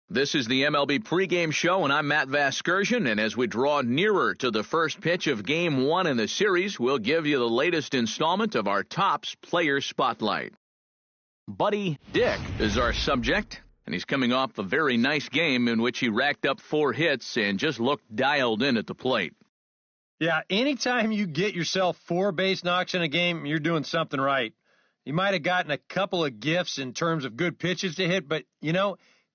This is the MLB pregame show, and I'm Matt Vasgersian, and as we draw nearer to the first pitch of Game 1 in the series, we'll give you the latest installment of our Topps Player Spotlight. Buddy Dick is our subject, and he's coming off a very nice game in which he racked up 4 hits and just looked dialed in at the plate. Yeah, anytime you get yourself 4 base knocks in a game, you're doing something right. You might have gotten a couple of gifts in terms of good pitches to hit, but,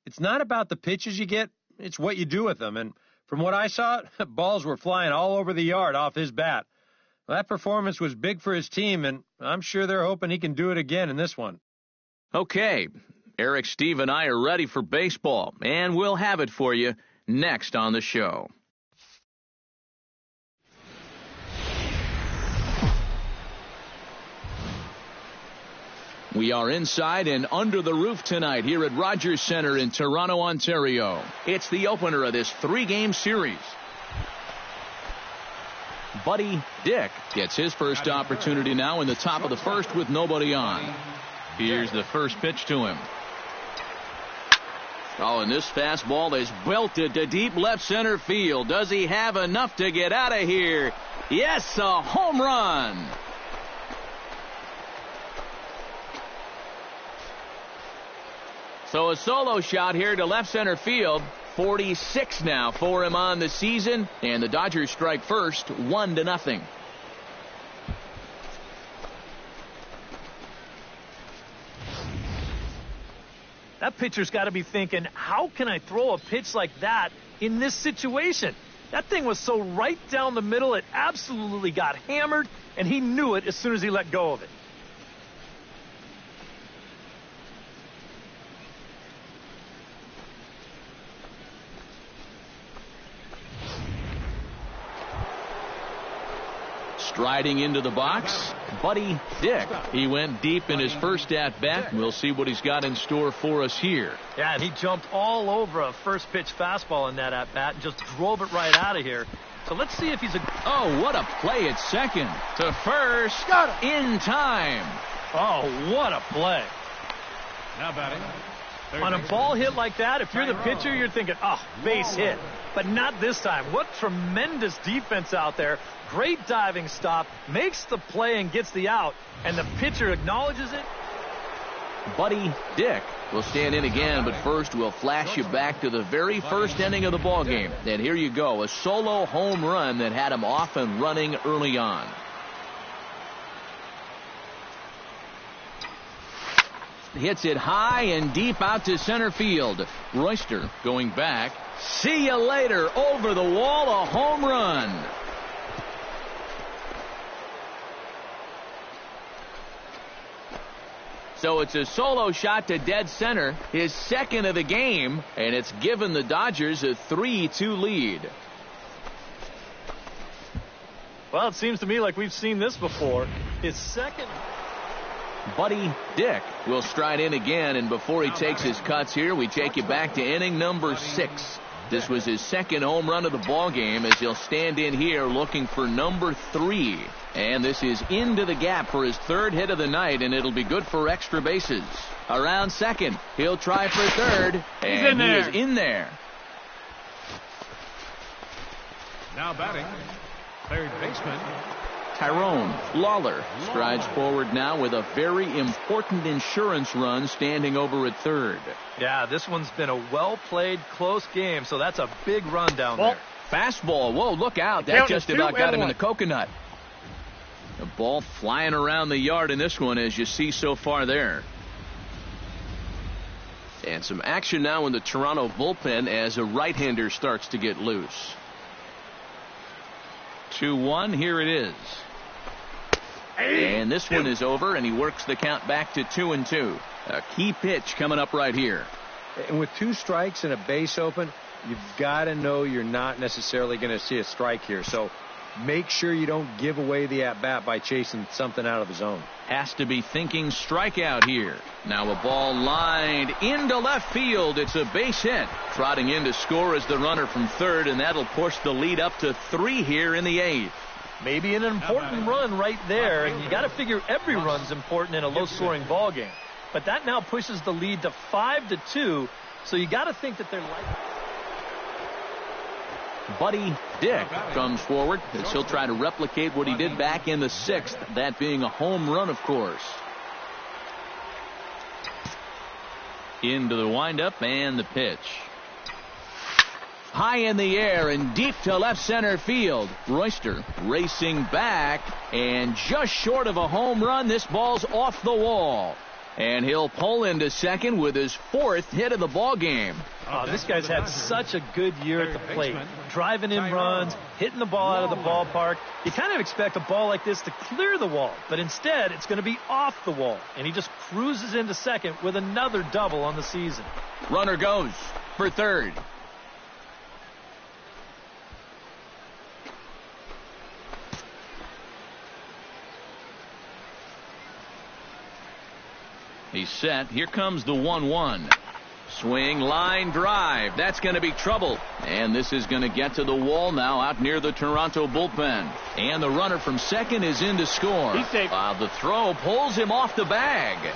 it's not about the pitches you get, it's what you do with them. And from what I saw, balls were flying all over the yard off his bat. Well, that performance was big for his team, and I'm sure they're hoping he can do it again in this one. Okay, Eric, Steve, and I are ready for baseball, and we'll have it for you next on the show. We are inside and under the roof tonight here at Rogers Centre in Toronto, Ontario. It's the opener of this 3-game series. Buddy Dick gets his first opportunity now in the top of the first with nobody on. Here's the first pitch to him. Oh, and this fastball is belted to deep left center field. Does he have enough to get out of here? Yes, a home run. So a solo shot here to left center field. 46 now for him on the season. And the Dodgers strike first, 1-0. That pitcher's got to be thinking, how can I throw a pitch like that in this situation? That thing was so right down the middle, it absolutely got hammered, and he knew it as soon as he let go of it. Striding into the box, Buddy Dick. He went deep in his first at-bat. We'll see what he's got in store for us here. Yeah, and he jumped all over a first-pitch fastball in that at-bat and just drove it right out of here. So let's see if he's a... Oh, what a play at second. To first. Got it. In time. Oh, what a play. Now batting. On a ball hit like that, if you're the pitcher, you're thinking, oh, base hit. But not this time. What tremendous defense out there. Great diving stop, makes the play and gets the out, and the pitcher acknowledges it. Buddy Dick will stand in again, but first we'll flash you back to the very first inning of the ballgame. And here you go, a solo home run that had him off and running early on. Hits it high and deep out to center field. Royster going back. See you later. Over the wall, a home run. So it's a solo shot to dead center, his second of the game, and it's given the Dodgers a 3-2 lead. Well, it seems to me like we've seen this before. His second... Buddy Dick will stride in again, and before he takes his cuts here, we take you back to inning number 6. This was his second home run of the ballgame as he'll stand in here looking for number 3. And this is into the gap for his third hit of the night, and it'll be good for extra bases. Around second, he'll try for third, and he is in there. Now batting, third baseman Tyrone Lawler strides forward now with a very important insurance run standing over at third. Yeah, this one's been a well-played, close game, so that's a big run down there. Fastball. Whoa, look out. That just about got him in the coconut. The ball flying around the yard in this one, as you see so far there. And some action now in the Toronto bullpen as a right-hander starts to get loose. 2-1, here it is. And this one is over, and he works the count back to 2-2. A key pitch coming up right here. And with 2 strikes and a base open, you've got to know you're not necessarily going to see a strike here. So make sure you don't give away the at-bat by chasing something out of the zone. Has to be thinking strikeout here. Now a ball lined into left field. It's a base hit. Trotting in to score is the runner from third, and that'll push the lead up to 3 here in the 8th. Maybe an important run right there, and you got to figure every run's important in a low-scoring ball game. but that now pushes the lead to 5-2, so you got to think that they're likely. Buddy Dick comes forward as he'll try to replicate what he did back in the 6th, that being a home run, of course. Into the windup and the pitch. High in the air and deep to left center field. Royster racing back, and just short of a home run, this ball's off the wall. And he'll pull into second with his 4th hit of the ball game. Oh, this guy's had such a good year at the plate. Driving in runs, hitting the ball out of the ballpark. You kind of expect a ball like this to clear the wall, but instead it's going to be off the wall. And he just cruises into second with another double on the season. Runner goes for third. He's set. Here comes the 1-1. Swing, line drive. That's going to be trouble. And this is going to get to the wall now out near the Toronto bullpen. And the runner from second is in to score. The throw pulls him off the bag.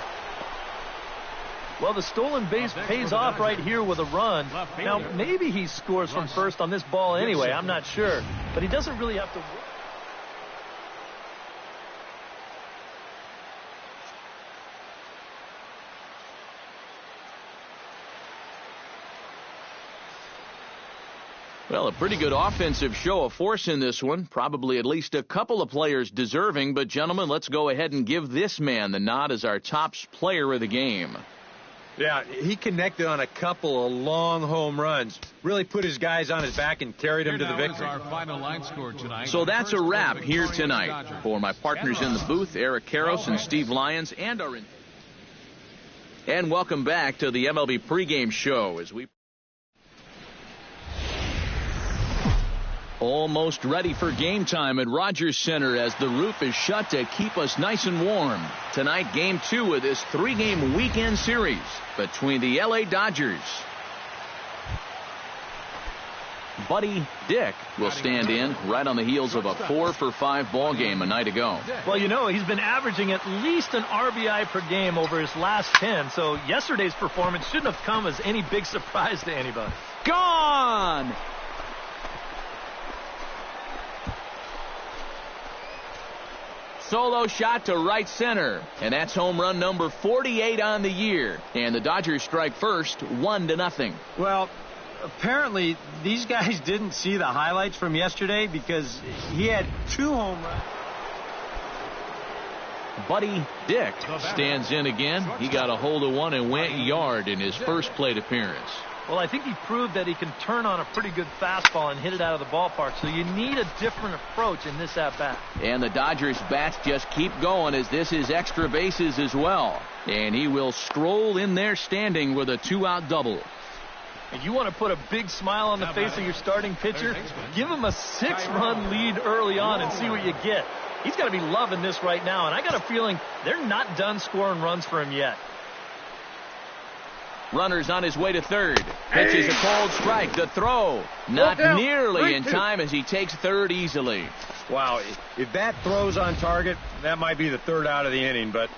Well, the stolen base pays off right here with a run. Now, maybe he scores from first on this ball anyway. I'm not sure. But he doesn't really have to. Well, a pretty good offensive show of force in this one. Probably at least a couple of players deserving. But, gentlemen, let's go ahead and give this man the nod as our top player of the game. Yeah, he connected on a couple of long home runs. Really put his guys on his back and carried them to the victory. Our final line score tonight. So that's a wrap here tonight. For my partners in the booth, Eric Karros and Steve Lyons, and welcome back to the MLB pregame show as we almost ready for game time at Rogers Center as the roof is shut to keep us nice and warm. Tonight, game 2 of this 3-game weekend series between the LA Dodgers. Buddy Dick will stand in right on the heels of a 4-for-5 ball game a night ago. Well, you know, he's been averaging at least an RBI per game over his last 10, so yesterday's performance shouldn't have come as any big surprise to anybody. Gone! Solo shot to right center, and that's home run number 48 on the year. And the Dodgers strike first, 1-0. Well, apparently these guys didn't see the highlights from yesterday because he had 2 home runs. Buddy Dick stands in again. He got a hold of one and went yard in his first plate appearance. Well, I think he proved that he can turn on a pretty good fastball and hit it out of the ballpark, so you need a different approach in this at-bat. And the Dodgers' bats just keep going as this is extra bases as well. And he will stroll in there standing with a 2-out double. And you want to put a big smile on the face of your starting pitcher? Give him a 6-run lead early on and see what you get. He's got to be loving this right now, and I got a feeling they're not done scoring runs for him yet. Runner's on his way to third. Pitches a cold strike. The throw not nearly in time as he takes third easily. Wow, if that throw's on target, that might be the 3rd out of the inning. But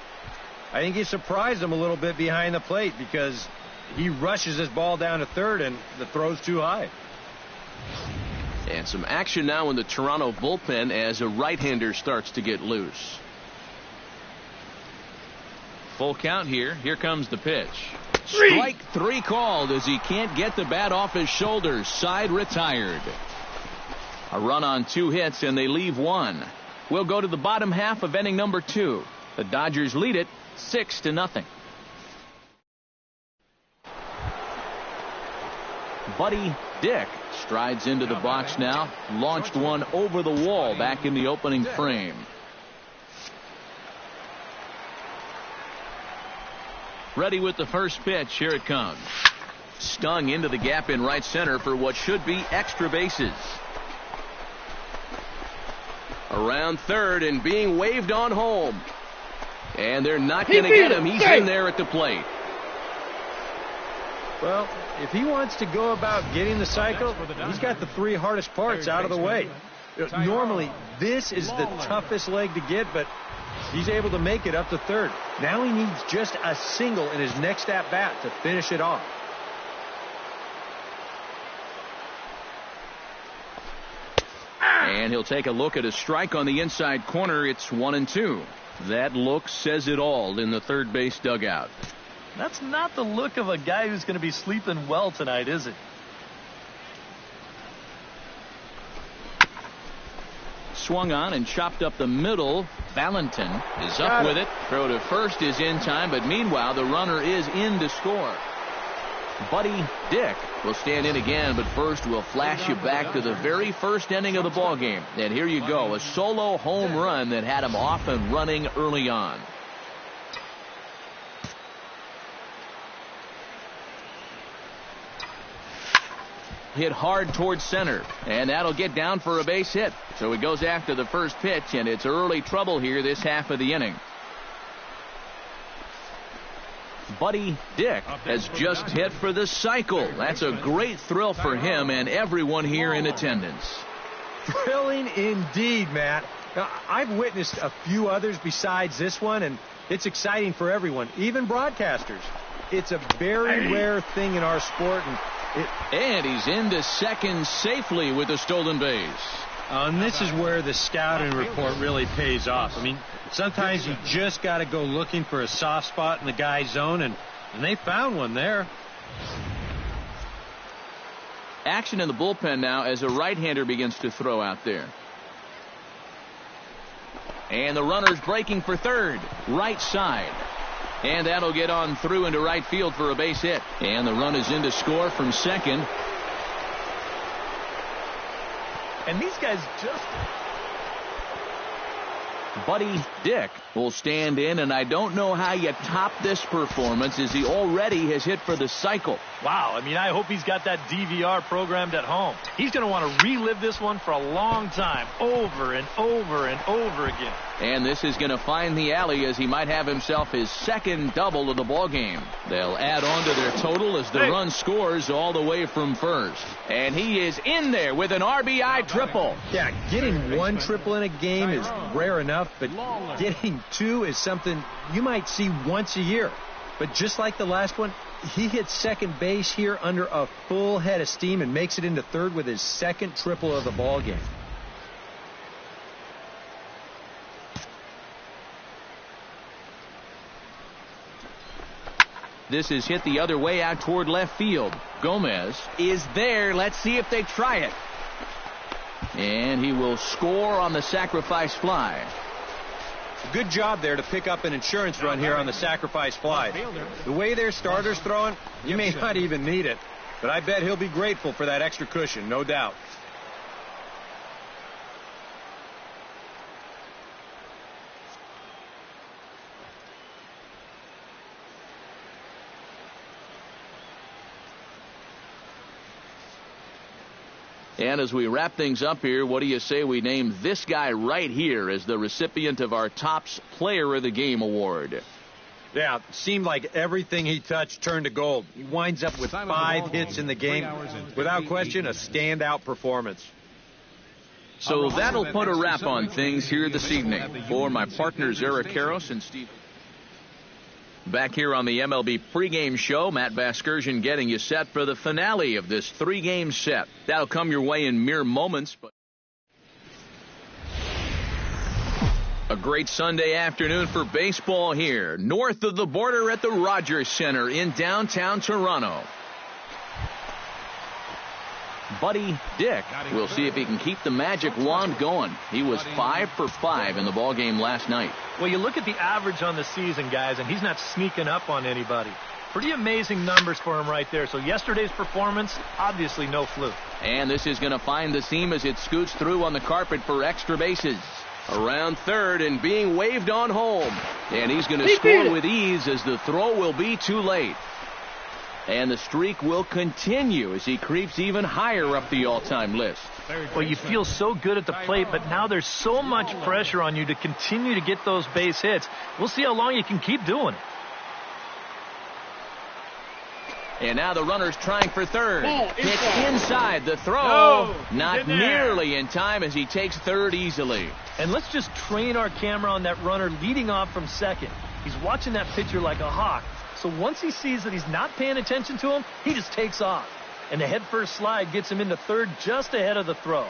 I think he surprised him a little bit behind the plate because he rushes his ball down to third and the throw's too high. And some action now in the Toronto bullpen as a right-hander starts to get loose. Full count here. Here comes the pitch. Strike 3 called as he can't get the bat off his shoulders. Side retired. A run on 2 hits and they leave 1. We'll go to the bottom half of inning number 2. The Dodgers lead it 6-0. Buddy Dick strides into the box now. Launched one over the wall back in the opening frame. Ready with the first pitch. Here it comes. Stung into the gap in right center for what should be extra bases. Around third and being waved on home. And they're not going to get him. He's in there at the plate. Well, if he wants to go about getting the cycle, he's got the 3 hardest parts out of the way. Normally, this is the toughest leg to get, but He's able to make it up to third. Now he needs just a single in his next at-bat to finish it off. And he'll take a look at a strike on the inside corner. It's 1-2. That look says it all in the third base dugout. That's not the look of a guy who's going to be sleeping well tonight, is it? Swung on and chopped up the middle. Valentin is up with it. Throw to first is in time, but meanwhile the runner is in to score. Buddy Dick will stand in again, but first we'll flash you back to the very first inning of the ball game. And here you go, a solo home run that had him off and running early on. Hit hard towards center, and that'll get down for a base hit. So he goes after the first pitch, and it's early trouble here this half of the inning. Buddy Dick has just hit for the cycle. That's a great thrill for him and everyone here in attendance. Thrilling indeed, Matt. I've witnessed a few others besides this one, and it's exciting for everyone, even broadcasters. It's a very rare thing in our sport, and he's into second safely with a stolen base. And this is where the scouting report really pays off. I mean, sometimes you just got to go looking for a soft spot in the guy's zone, and they found one there. Action in the bullpen now as a right-hander begins to throw out there. And the runner's breaking for third, right side. And that'll get on through into right field for a base hit. And the run is in to score from second. And these guys just... Buddy Dick will stand in, and I don't know how you top this performance as he already has hit for the cycle. Wow, I mean, I hope he's got that DVR programmed at home. He's going to want to relive this one for a long time, over and over and over again. And this is going to find the alley as he might have himself his second double of the ball game. They'll add on to their total as the run scores all the way from first. And he is in there with an RBI triple. Yeah, getting one triple in a game is rare enough, but getting two is something you might see once a year. But just like the last one, he hits second base here under a full head of steam and makes it into third with his second triple of the ball game. This is hit the other way out toward left field. Gomez is there. Let's see if they try it. And he will score on the sacrifice fly. Good job there to pick up an insurance run here on the sacrifice fly. The way their starter's throwing, you may not even need it. But I bet he'll be grateful for that extra cushion, no doubt. And as we wrap things up here, what do you say we name this guy right here as the recipient of our Topps Player of the Game award? Yeah, it seemed like everything he touched turned to gold. He winds up with 5 hits in the game. Without question, a standout performance. So that'll put a wrap on things here this evening. For my partners Eric Karros and Steve. Back here on the MLB pregame show, Matt Vasgersian getting you set for the finale of this 3-game set. That'll come your way in mere moments. But a great Sunday afternoon for baseball here, north of the border at the Rogers Center in downtown Toronto. Buddy Dick will see if he can keep the magic wand going. He was 5 for 5 in the ball game last night. Well, you look at the average on the season, guys, and he's not sneaking up on anybody. Pretty amazing numbers for him right there. So yesterday's performance, obviously no fluke. And this is going to find the seam as it scoots through on the carpet for extra bases. Around third and being waved on home. And he's going to score with ease as the throw will be too late. And the streak will continue as he creeps even higher up the all-time list. Well, you feel so good at the plate, but now there's so much pressure on you to continue to get those base hits. We'll see how long you can keep doing it. And now the runner's trying for third. Hits inside. The throw. Not nearly in time as he takes third easily. And let's just train our camera on that runner leading off from second. He's watching that pitcher like a hawk. So once he sees that he's not paying attention to him, he just takes off. And the head-first slide gets him into third just ahead of the throw.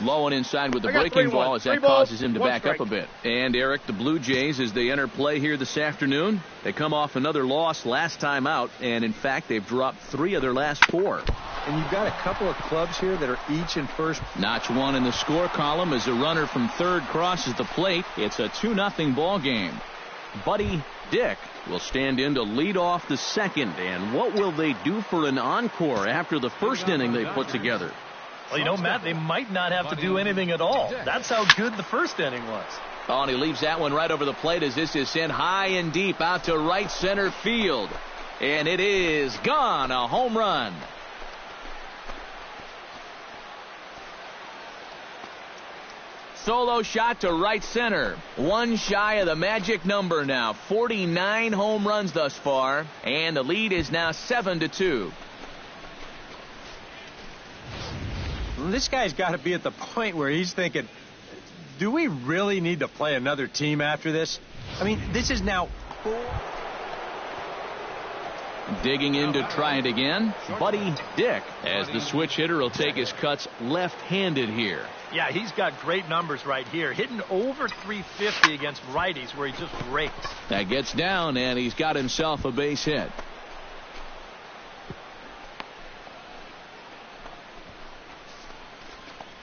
Low and inside with the breaking ball as that causes him to back up a bit. And, Eric, the Blue Jays, as they enter play here this afternoon, they come off another loss last time out. And, in fact, they've dropped 3 of their last 4. And you've got a couple of clubs here that are each in first. Notch 1 in the score column as a runner from third crosses the plate. It's a 2-0 ball game. Buddy Dick will stand in to lead off the second. And what will they do for an encore after the first inning they put together? Well, you know, Matt, they might not have to do anything at all. That's how good the first inning was. Oh, and he leaves that one right over the plate as this is sent high and deep out to right center field. And it is gone. A home run. Solo shot to right center. One shy of the magic number now. 49 home runs thus far. And the lead is now 7-2. This guy's got to be at the point where he's thinking, do we really need to play another team after this? I mean, this is now 4. Digging in to try it again, Buddy Dick, as the switch hitter will take his cuts left-handed here. Yeah, he's got great numbers right here. Hitting over 350 against righties where he just rakes. That gets down, and he's got himself a base hit.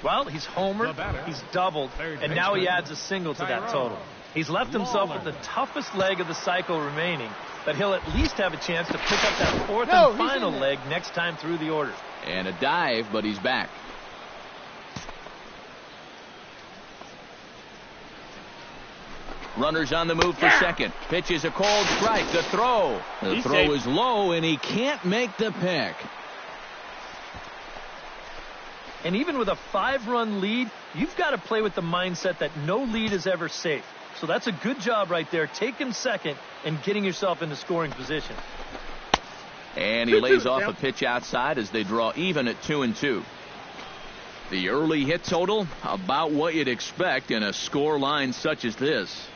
Well, he's homered, he's doubled, and now he adds a single to that total. He's left himself with the toughest leg of the cycle remaining, but he'll at least have a chance to pick up that fourth and final leg next time through the order. And a dive, but he's back. Runners on the move for second. Pitch is a cold strike. The throw. The throw is low, and he can't make the pick. And even with a 5-run lead, you've got to play with the mindset that no lead is ever safe. So that's a good job right there, taking second and getting yourself into scoring position. And he lays off a pitch outside as they draw even at 2-2. The early hit total, about what you'd expect in a score line such as this.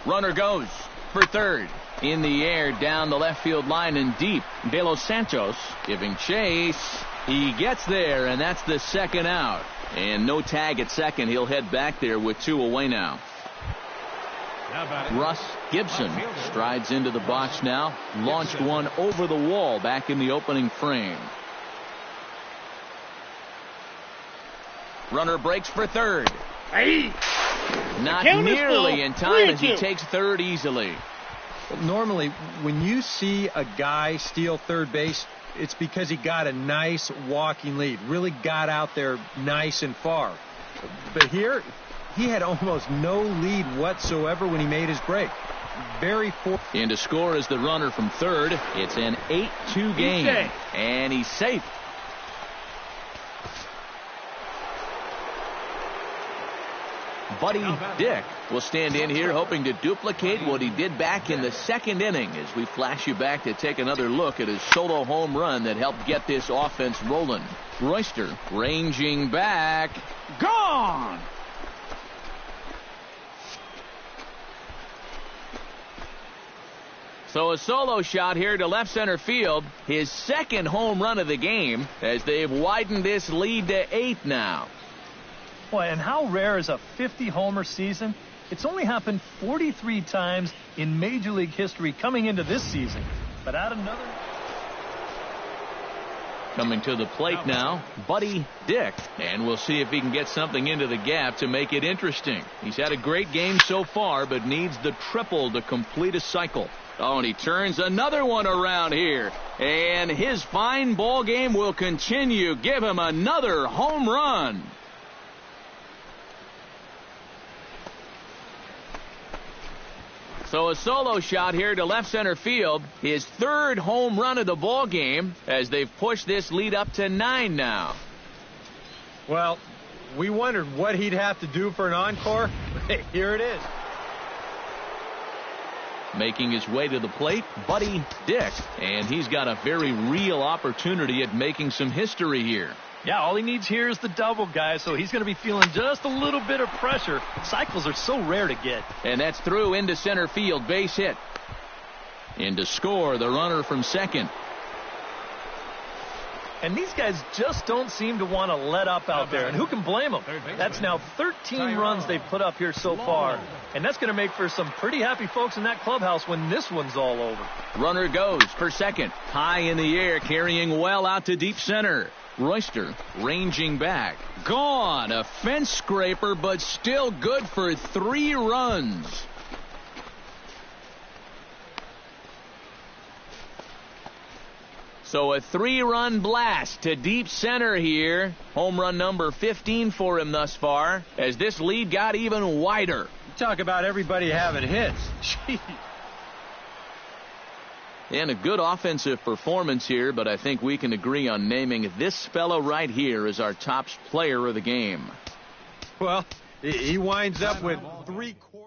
Runner goes for third. In the air, down the left field line and deep. De Los Santos giving chase. He gets there, and that's the second out. And no tag at second. He'll head back there with 2 away now. Russ Gibson strides into the box now. Launched one over the wall back in the opening frame. Runner breaks for third. Not nearly in time as he takes third easily. Normally, when you see a guy steal third base, it's because he got a nice walking lead, really got out there nice and far. But here, he had almost no lead whatsoever when he made his break. Very in to score is the runner from third. It's an 8-2 game, and he's safe. Buddy Dick will stand in here hoping to duplicate what he did back in the second inning as we flash you back to take another look at his solo home run that helped get this offense rolling. Royster ranging back. Gone! So a solo shot here to left center field. His second home run of the game as they've widened this lead to 8 now. Boy, and how rare is a 50-homer season? It's only happened 43 times in Major League history coming into this season. But add another. Coming to the plate now, Buddy Dick. And we'll see if he can get something into the gap to make it interesting. He's had a great game so far, but needs the triple to complete a cycle. Oh, and he turns another one around here. And his fine ball game will continue. Give him another home run. So a solo shot here to left center field. His third home run of the ball game as they've pushed this lead up to 9 now. Well, we wondered what he'd have to do for an encore. Here it is. Making his way to the plate, Buddy Dick. And he's got a very real opportunity at making some history here. Yeah, all he needs here is the double, guys, so he's going to be feeling just a little bit of pressure. Cycles are so rare to get. And that's through into center field, base hit. And to score, the runner from second. And these guys just don't seem to want to let up out there. And who can blame them? That's now 13 runs they've put up here so far. And that's going to make for some pretty happy folks in that clubhouse when this one's all over. Runner goes for second. High in the air, carrying well out to deep center. Royster ranging back. Gone. A fence scraper, but still good for 3 runs. So a 3-run blast to deep center here. Home run number 15 for him thus far, as this lead got even wider. Talk about everybody having hits. Gee. And a good offensive performance here, but I think we can agree on naming this fellow right here as our top player of the game. Well, he winds up with 3 quarters.